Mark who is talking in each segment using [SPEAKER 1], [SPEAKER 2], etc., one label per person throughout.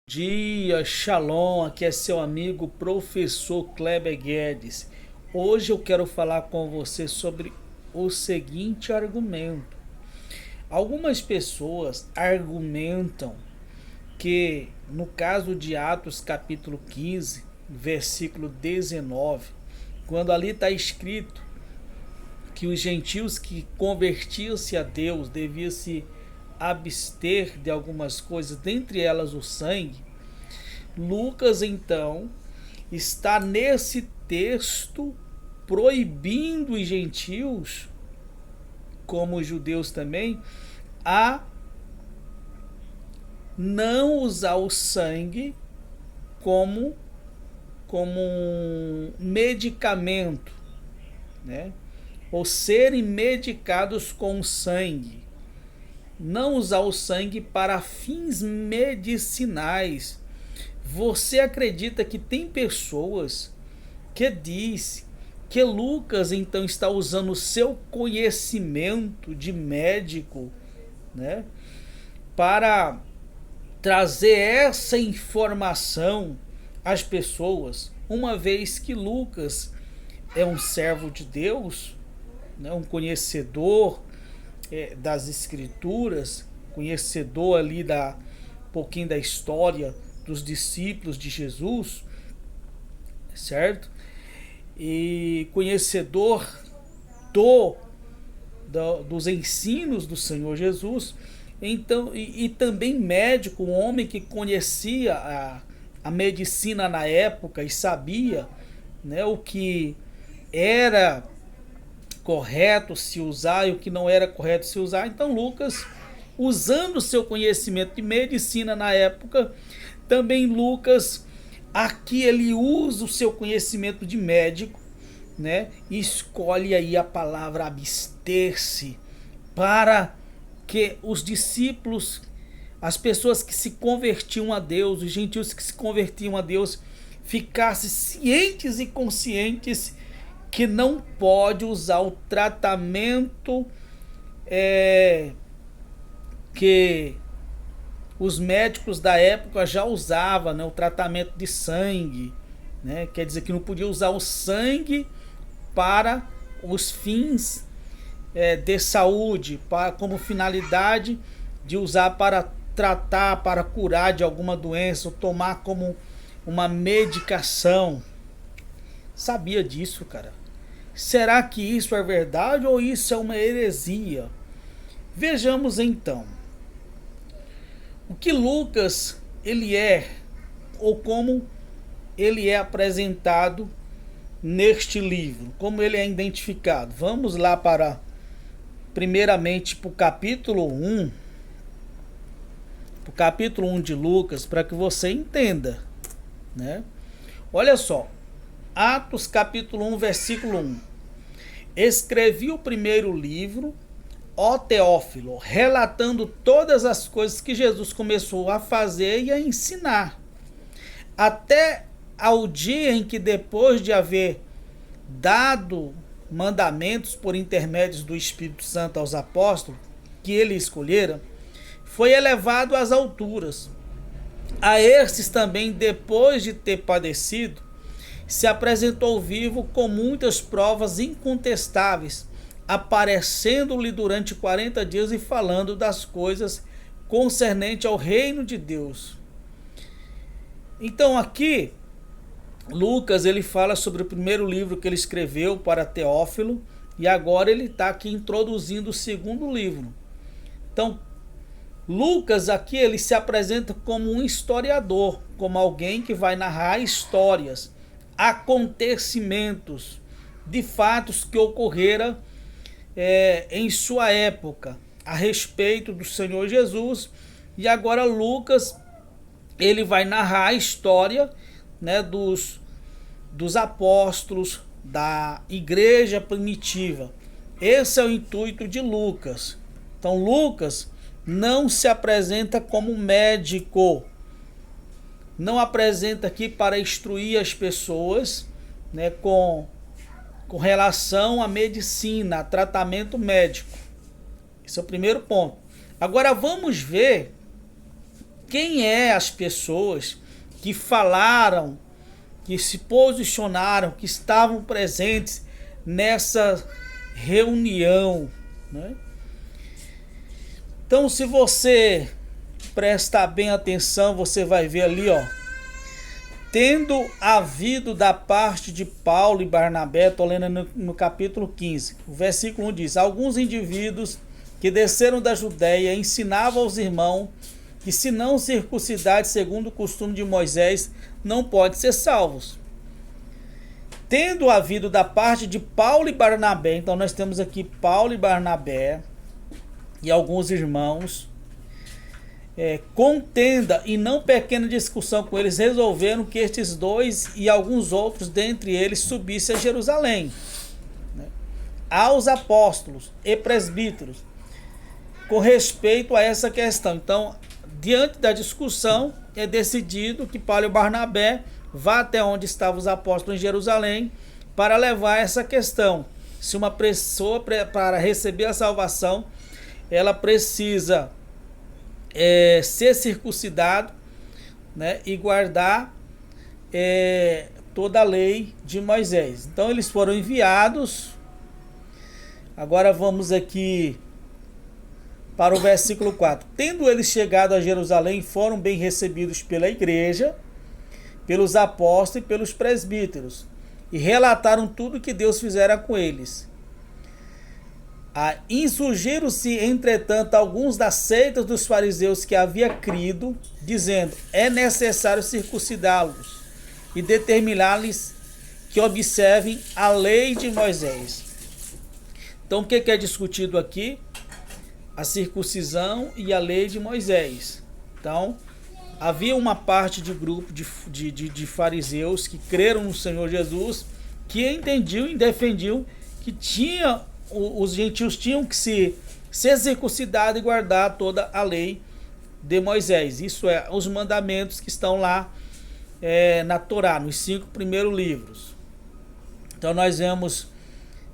[SPEAKER 1] Dia, Shalom, aqui é seu amigo professor Kleber Guedes. Hoje eu quero falar com você sobre o seguinte argumento. Algumas pessoas argumentam que no caso de Atos capítulo 15, versículo 19, quando ali está escrito que os gentios que convertiam-se a Deus deviam se abster de algumas coisas, dentre elas o sangue. Lucas então está nesse texto proibindo os gentios, como os judeus também, a não usar o sangue como um medicamento, né? Ou serem medicados com sangue. Não usar o sangue para fins medicinais. Você acredita que tem pessoas que diz que Lucas então está usando o seu conhecimento de médico, né, para trazer essa informação às pessoas, uma vez que Lucas é um servo de Deus, né, um conhecedor das escrituras, conhecedor ali da pouquinho da história dos discípulos de Jesus, certo? E conhecedor do, dos ensinos do Senhor Jesus, então e também médico, um homem que conhecia a medicina na época e sabia, né, o que era correto se usar e o que não era correto se usar. Então Lucas, usando o seu conhecimento de medicina na época, também Lucas aqui ele usa o seu conhecimento de médico, né? E escolhe aí a palavra abster-se para que os discípulos, as pessoas que se convertiam a Deus, os gentios que se convertiam a Deus, ficassem cientes e conscientes que não pode usar o tratamento que os médicos da época já usavam, né, o tratamento de sangue, né, quer dizer que não podia usar o sangue para os fins de saúde, como finalidade de usar para tratar, para curar de alguma doença, ou tomar como uma medicação. Sabia disso, cara? Será que isso é verdade ou isso é uma heresia? Vejamos então o que Lucas ele é, ou como ele é apresentado neste livro, como ele é identificado. Vamos lá para primeiramente para o capítulo 1, de Lucas, para que você entenda, né? Olha só, Atos capítulo 1, versículo 1. Escrevi o primeiro livro, ó Teófilo, relatando todas as coisas que Jesus começou a fazer e a ensinar, até ao dia em que, depois de haver dado mandamentos por intermédios do Espírito Santo aos apóstolos que ele escolhera, foi elevado às alturas. A estes também, depois de ter padecido, se apresentou vivo com muitas provas incontestáveis, aparecendo-lhe durante 40 dias e falando das coisas concernentes ao reino de Deus. Então aqui Lucas ele fala sobre o primeiro livro que ele escreveu para Teófilo, e agora ele está aqui introduzindo o segundo livro. Então Lucas aqui ele se apresenta como um historiador, como alguém que vai narrar histórias, acontecimentos de fatos que ocorreram em sua época a respeito do Senhor Jesus. E agora Lucas ele vai narrar a história, né, dos apóstolos, da igreja primitiva. Esse é o intuito de Lucas. Então Lucas não se apresenta como médico, não apresenta aqui para instruir as pessoas, né, com relação à medicina, a tratamento médico. Esse é o primeiro ponto. Agora vamos ver quem é as pessoas que falaram, que se posicionaram, que estavam presentes nessa reunião, né? Então, se você prestar bem atenção, você vai ver ali, ó, tendo havido da parte de Paulo e Barnabé, estou lendo no capítulo 15, o versículo 1 diz: alguns indivíduos que desceram da Judéia ensinavam aos irmãos que se não circuncidar segundo o costume de Moisés, não pode ser salvos. Tendo havido da parte de Paulo e Barnabé, então nós temos aqui Paulo e Barnabé e alguns irmãos, contenda e não pequena discussão com eles, resolveram que estes dois e alguns outros dentre eles subissem a Jerusalém, né, aos apóstolos e presbíteros, com respeito a essa questão. Então, diante da discussão, é decidido que Paulo e Barnabé vá até onde estavam os apóstolos em Jerusalém para levar essa questão. Se uma pessoa, para receber a salvação, ela precisa ser circuncidado, né, e guardar toda a lei de Moisés. Então eles foram enviados. Agora vamos aqui para o versículo 4. Tendo eles chegado a Jerusalém, foram bem recebidos pela igreja, pelos apóstolos e pelos presbíteros, e relataram tudo que Deus fizera com eles. Insurgiram-se, entretanto, alguns das seitas dos fariseus que havia crido, dizendo: é necessário circuncidá-los e determinar-lhes que observem a lei de Moisés. Então, o que é discutido aqui? A circuncisão e a lei de Moisés. Então, havia uma parte de grupo de fariseus que creram no Senhor Jesus, que entendiam e defendiam que os gentios tinham que ser circuncidados e guardar toda a lei de Moisés. Isso é, os mandamentos que estão lá na Torá, nos 5 primeiros livros. Então nós vemos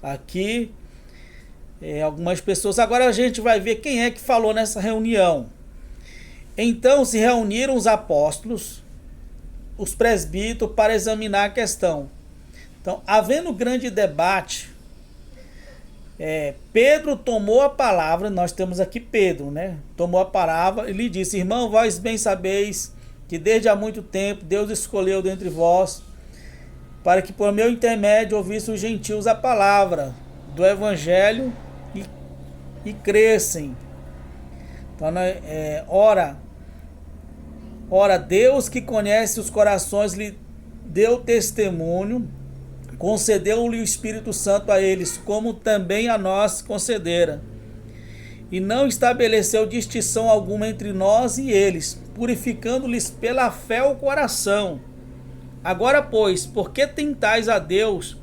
[SPEAKER 1] aqui algumas pessoas. Agora a gente vai ver quem é que falou nessa reunião. Então se reuniram os apóstolos, os presbíteros, para examinar a questão. Então, havendo grande debate, Pedro tomou a palavra. Nós temos aqui Pedro, né? Tomou a palavra e lhe disse: irmão, vós bem sabeis que desde há muito tempo Deus escolheu dentre vós para que por meu intermédio ouvissem os gentios a palavra do evangelho e crescem. Então, ora, Deus que conhece os corações lhe deu testemunho, concedeu-lhe o Espírito Santo a eles, como também a nós concedera. E não estabeleceu distinção alguma entre nós e eles, purificando-lhes pela fé o coração. Agora, pois, por que tentais a Deus,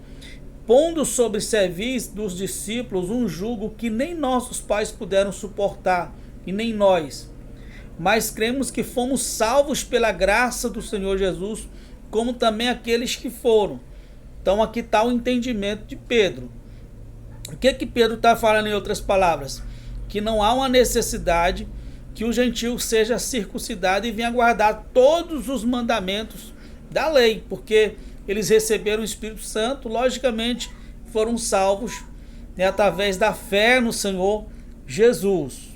[SPEAKER 1] pondo sobre servis dos discípulos um jugo que nem nossos pais puderam suportar, e nem nós? Mas cremos que fomos salvos pela graça do Senhor Jesus, como também aqueles que foram. Então aqui está o entendimento de Pedro. O que Pedro está falando em outras palavras? Que não há uma necessidade que o gentio seja circuncidado e venha guardar todos os mandamentos da lei, porque eles receberam o Espírito Santo, logicamente foram salvos, né, através da fé no Senhor Jesus.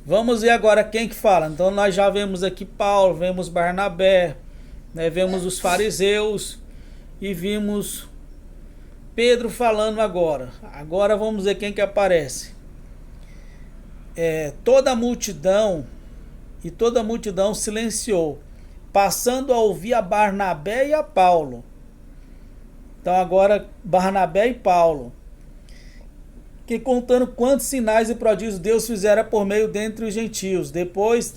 [SPEAKER 1] Vamos ver agora quem que fala. Então nós já vemos aqui Paulo, vemos Barnabé, né, vemos os fariseus e vimos Pedro falando agora. Agora vamos ver quem que aparece. Toda a multidão silenciou, passando a ouvir a Barnabé e a Paulo. Então agora Barnabé e Paulo, que contando quantos sinais e prodígios Deus fizera por meio dentre os gentios. Depois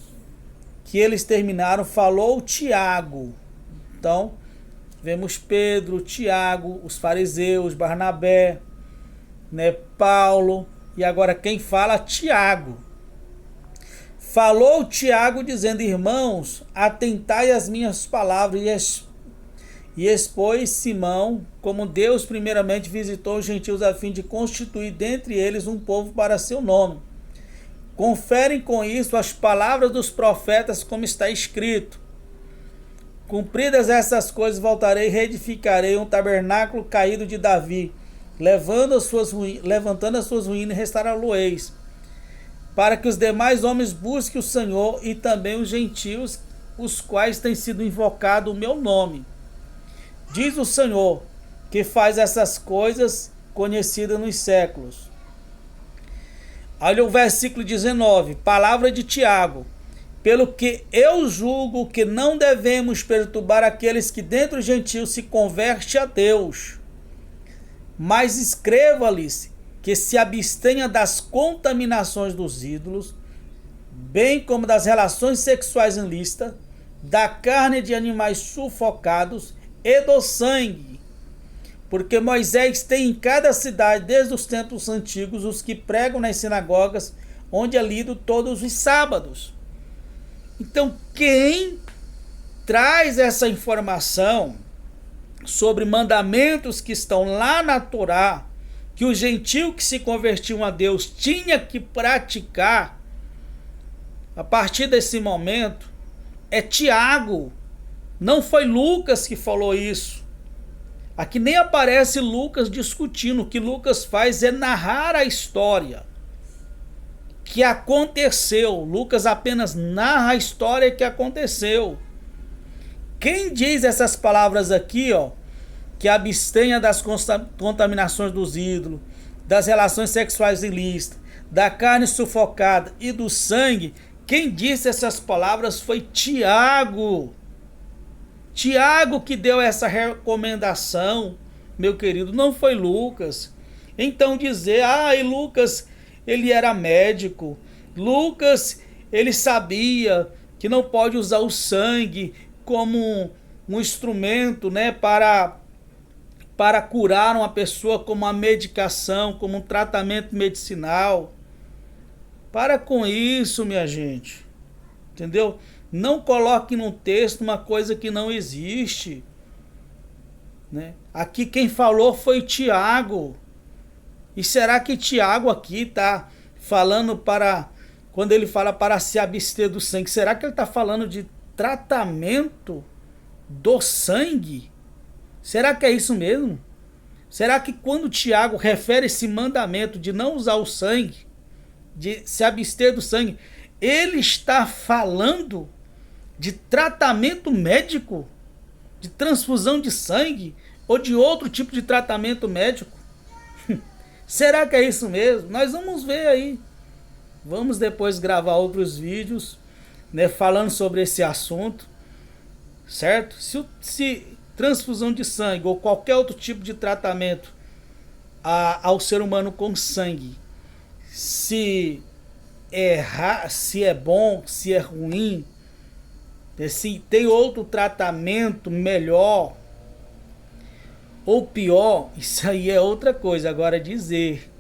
[SPEAKER 1] que eles terminaram, falou Tiago. Então, vemos Pedro, Tiago, os fariseus, Barnabé, né, Paulo, e agora quem fala? Tiago. Falou Tiago dizendo: irmãos, atentai às minhas palavras, e expôs Simão como Deus primeiramente visitou os gentios a fim de constituir dentre eles um povo para seu nome. Conferem com isso as palavras dos profetas, como está escrito: cumpridas essas coisas, voltarei e reedificarei um tabernáculo caído de Davi, levantando as suas ruínas e restaurá-lo-eis, para que os demais homens busquem o Senhor e também os gentios, os quais têm sido invocado o meu nome. Diz o Senhor, que faz essas coisas conhecidas nos séculos. Olha o versículo 19, palavra de Tiago. Pelo que eu julgo que não devemos perturbar aqueles que dentre os gentios se convertem a Deus, mas escreva-lhes que se abstenha das contaminações dos ídolos, bem como das relações sexuais ilícitas, da carne de animais sufocados e do sangue. Porque Moisés tem em cada cidade, desde os tempos antigos, os que pregam nas sinagogas, onde é lido todos os sábados. Então, quem traz essa informação sobre mandamentos que estão lá na Torá, que o gentio que se convertiam a Deus tinha que praticar, a partir desse momento, é Tiago. Não foi Lucas que falou isso. Aqui nem aparece Lucas discutindo. O que Lucas faz é narrar a história que aconteceu. Lucas apenas narra a história que aconteceu. Quem diz essas palavras aqui, ó, que abstenha das contaminações dos ídolos, das relações sexuais ilícitas, da carne sufocada e do sangue, quem disse essas palavras foi Tiago. Tiago que deu essa recomendação, meu querido, não foi Lucas. Então dizer, e Lucas, ele era médico, Lucas, ele sabia que não pode usar o sangue como um instrumento, né, para curar uma pessoa, como uma medicação, como um tratamento medicinal. Para com isso, minha gente, entendeu? Não coloque no texto uma coisa que não existe, né? Aqui quem falou foi Tiago. E será que Tiago aqui está falando quando ele fala para se abster do sangue, será que ele está falando de tratamento do sangue? Será que é isso mesmo? Será que quando Tiago refere esse mandamento de não usar o sangue, de se abster do sangue, ele está falando de tratamento médico, de transfusão de sangue ou de outro tipo de tratamento médico? Será que é isso mesmo? Nós vamos ver aí. Vamos depois gravar outros vídeos, né, falando sobre esse assunto, certo? Se transfusão de sangue ou qualquer outro tipo de tratamento ao ser humano com sangue, se é bom, se é ruim, se tem outro tratamento melhor ou pior, isso aí é outra coisa. Agora dizer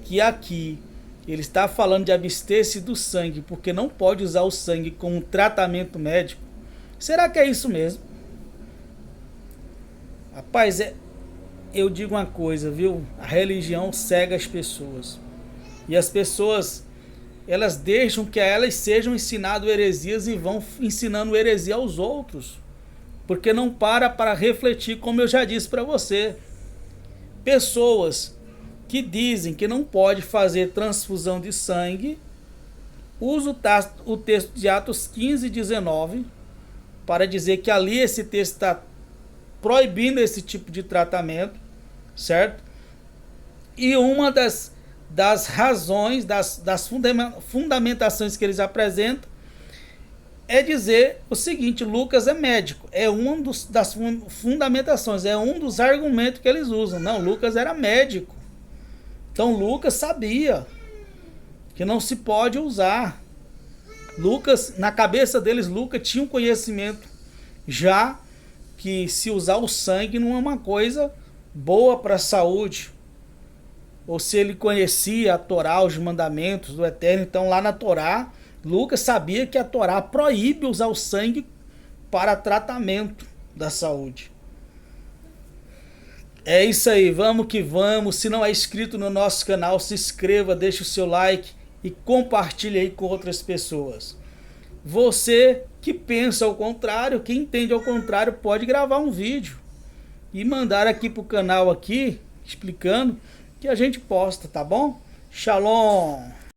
[SPEAKER 1] que aqui ele está falando de abster-se do sangue porque não pode usar o sangue como tratamento médico, será que é isso mesmo? Rapaz, eu digo uma coisa, viu? A religião cega as pessoas. E as pessoas, elas deixam que a elas sejam ensinadas heresias e vão ensinando heresia aos outros. Porque não para refletir, como eu já disse para você. Pessoas que dizem que não pode fazer transfusão de sangue, usam o texto de Atos 15 e 19 para dizer que ali esse texto está proibindo esse tipo de tratamento, certo? E uma das razões, das fundamentações que eles apresentam é dizer o seguinte: Lucas é médico. É uma das fundamentações, é um dos argumentos que eles usam. Não, Lucas era médico. Então Lucas sabia que não se pode usar. Lucas, na cabeça deles, Lucas tinha um conhecimento já que se usar o sangue não é uma coisa boa para a saúde. Ou se ele conhecia a Torá, os mandamentos do Eterno. Então lá na Torá, Lucas sabia que a Torá proíbe usar o sangue para tratamento da saúde. É isso aí, vamos que vamos. Se não é inscrito no nosso canal, se inscreva, deixe o seu like e compartilhe aí com outras pessoas. Você que pensa ao contrário, que entende ao contrário, pode gravar um vídeo e mandar aqui pro canal aqui, explicando, que a gente posta, tá bom? Shalom!